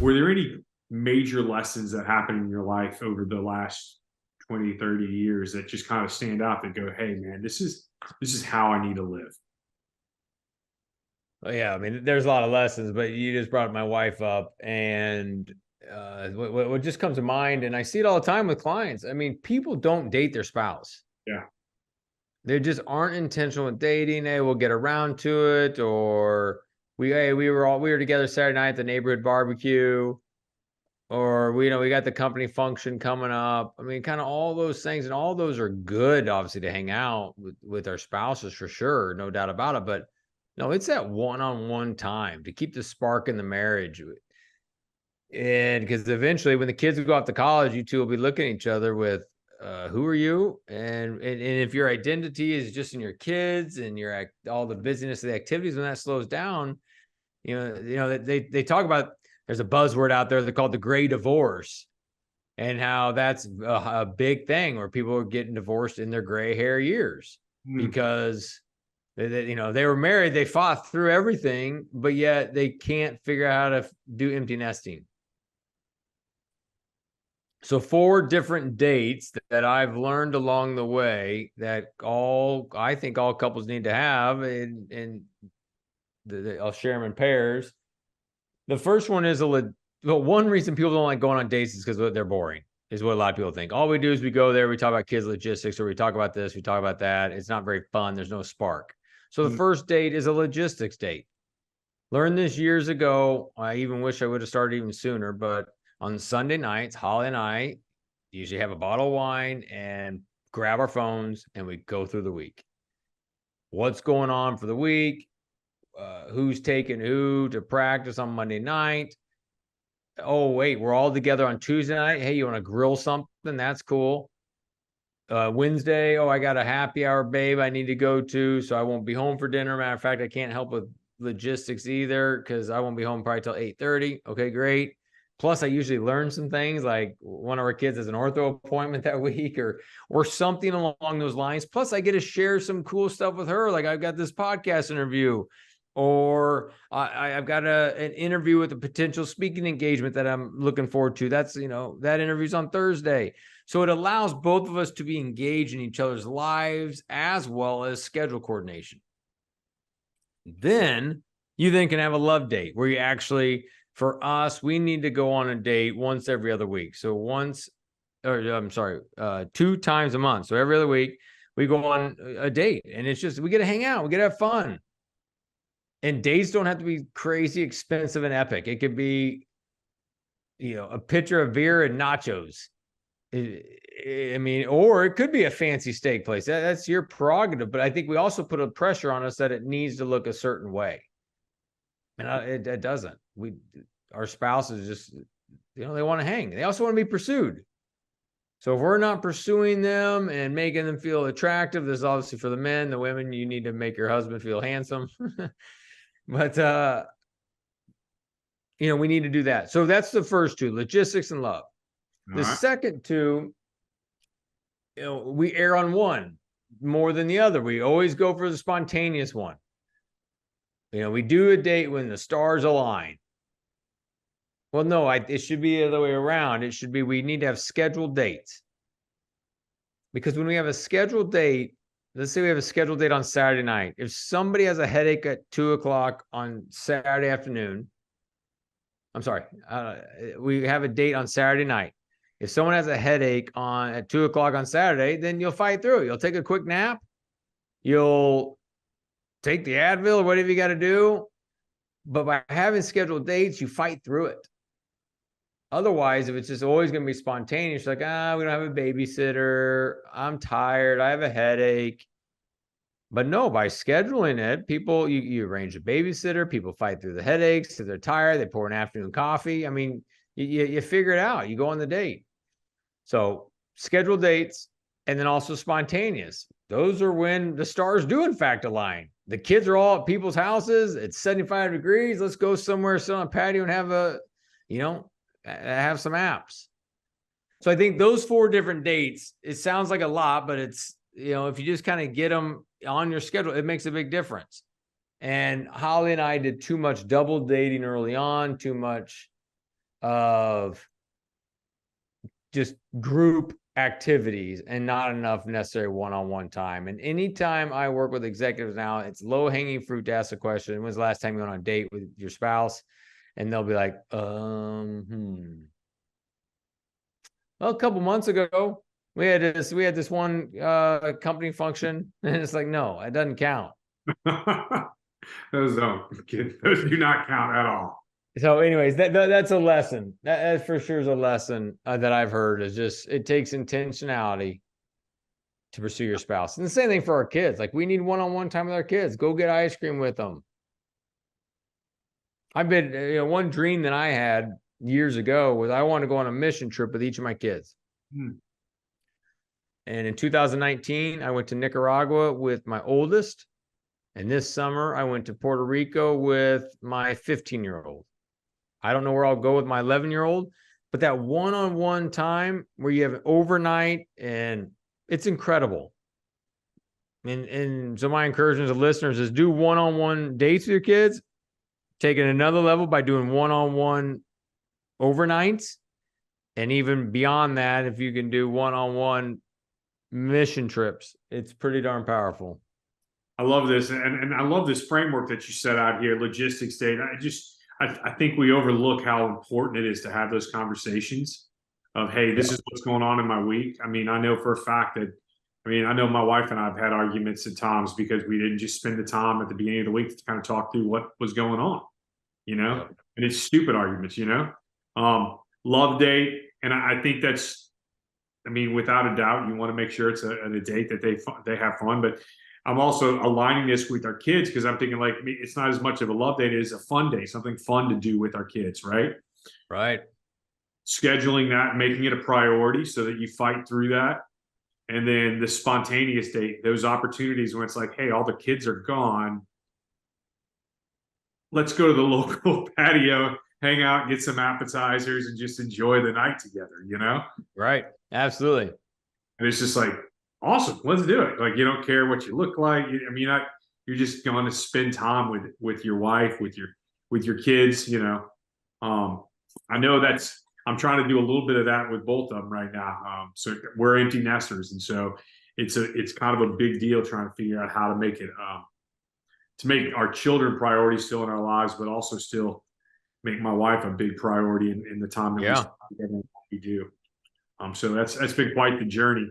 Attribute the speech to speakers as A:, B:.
A: were there any major lessons that happened in your life over the last 20, 30 years that just kind of stand out that go, hey man, this is how I need to live?
B: Well, yeah, I mean, there's a lot of lessons, but you just brought my wife up, and what just comes to mind, and I see it all the time with clients. I mean, people don't date their spouse.
A: Yeah.
B: They just aren't intentional with dating. Hey, we'll get around to it, or we were together Saturday night at the neighborhood barbecue, or we got the company function coming up. I mean, kind of all those things, and all those are good, obviously, to hang out with our spouses for sure, no doubt about it. But no, it's that one-on-one time to keep the spark in the marriage. And because eventually, when the kids go off to college, you two will be looking at each other with, "Who are you?" And if your identity is just in your kids and all the busyness of the activities, when that slows down, they talk about. There's a buzzword out there they call it the gray divorce, and how that's a big thing where people are getting divorced in their gray hair years
A: Mm.
B: because they were married, they fought through everything, but yet they can't figure out how to do empty nesting. So 4 different dates that I've learned along the way that I think all couples need to have, and I'll share them in pairs. The first one is one reason people don't like going on dates is because they're boring, is what a lot of people think. All we do is we go there, we talk about kids logistics, or we talk about this, we talk about that. It's not very fun. There's no spark. So the
A: Mm.
B: first date is a logistics date. Learned this years ago. I even wish I would have started even sooner, but on Sunday nights, Holly and I usually have a bottle of wine and grab our phones and we go through the week. What's going on for the week? Who's taking who to practice on Monday night? Oh, wait, we're all together on Tuesday night. Hey, you want to grill something? That's cool. Wednesday, oh, I got a happy hour, babe, I need to go to, so I won't be home for dinner. Matter of fact, I can't help with logistics either because I won't be home probably till 8:30. Okay, great. Plus, I usually learn some things, like one of our kids has an ortho appointment that week, or something along those lines. Plus, I get to share some cool stuff with her, like I've got this podcast interview, or I've got an interview with a potential speaking engagement that I'm looking forward to. That's that interview's on Thursday. So it allows both of us to be engaged in each other's lives as well as schedule coordination. Then you can have a love date where you actually, for us, we need to go on a date once every other week. So 2 times a month. So every other week we go on a date, and it's just, we get to hang out, we get to have fun. And dates don't have to be crazy expensive and epic. It could be, a pitcher of beer and nachos. I mean, or it could be a fancy steak place. That's your prerogative. But I think we also put a pressure on us that it needs to look a certain way, and it doesn't. Our spouses just, they want to hang. They also want to be pursued. So if we're not pursuing them and making them feel attractive, this is obviously for the men. The women, you need to make your husband feel handsome. But we need to do that. So that's the first 2, logistics and love.
A: All
B: The
A: right.
B: second 2, we err on one more than the other. We always go for the spontaneous one. We do a date when the stars align. Well, no, it should be the other way around. It should be, we need to have scheduled dates. Because when we have a scheduled date, let's say we have a scheduled date on Saturday night. If somebody has a headache at 2:00 on Saturday afternoon, I'm sorry, we have a date on Saturday night. If someone has a headache at 2:00 on Saturday, then you'll fight through it. You'll take a quick nap. You'll take the Advil or whatever you got to do. But by having scheduled dates, you fight through it. Otherwise, if it's just always going to be spontaneous, like, we don't have a babysitter, I'm tired, I have a headache. But no, by scheduling it, people, you arrange a babysitter, people fight through the headaches, if they're tired, they pour an afternoon coffee. I mean, you figure it out. You go on the date. So scheduled dates, and then also spontaneous. Those are when the stars do in fact align. The kids are all at people's houses. It's 75 degrees. Let's go somewhere, sit on a patio and have some apps. So I think those 4 different dates, it sounds like a lot, but it's, if you just kind of get them on your schedule, it makes a big difference. And Holly and I did too much double dating early on, too much of just group activities and not enough necessary one-on-one time. And anytime I work with executives now, it's low-hanging fruit to ask a question. When's the last time you went on a date with your spouse? And they'll be like, well, a couple months ago, we had this one company function, and it's like, no, it doesn't count.
A: Those do not count at all.
B: So, anyways, that's a lesson. That for sure is a lesson that I've heard. Is just it takes intentionality to pursue your spouse, and the same thing for our kids. Like we need one-on-one time with our kids. Go get ice cream with them. I've been, one dream that I had years ago was I wanted to go on a mission trip with each of my kids. And in 2019, I went to Nicaragua with my oldest. And this summer, I went to Puerto Rico with my 15-year-old. I don't know where I'll go with my 11-year-old, but that one-on-one time where you have an overnight, and it's incredible. And so my encouragement to listeners is do one-on-one dates with your kids, take it another level by doing one-on-one overnights. And even beyond that, if you can do one-on-one mission trips, it's pretty darn powerful.
A: I love this. And I love this framework that you set out here, logistics data. I think we overlook how important it is to have those conversations of, hey, this is what's going on in my week. I mean, I know for a fact that, I know my wife and I have had arguments at times because we didn't just spend the time at the beginning of the week to kind of talk through what was going on, and it's stupid arguments, love date. And I think that's, without a doubt, you want to make sure it's a date that they have fun, but I'm also aligning this with our kids because I'm thinking like it's not as much of a love date as a fun day, something fun to do with our kids, right?
B: Right.
A: Scheduling that, making it a priority so that you fight through that. And then the spontaneous date, those opportunities when it's like, hey, all the kids are gone. Let's go to the local patio, hang out, get some appetizers, and just enjoy the night together,
B: Right. Absolutely.
A: And it's just like, awesome, let's do it. Like you don't care what you look like. You're just going to spend time with your wife, with your kids. I know I'm trying to do a little bit of that with both of them right now. So we're empty nesters, and so it's kind of a big deal trying to figure out how to make it to make our children priority still in our lives, but also still make my wife a big priority in the time that we do. So that's been quite the journey.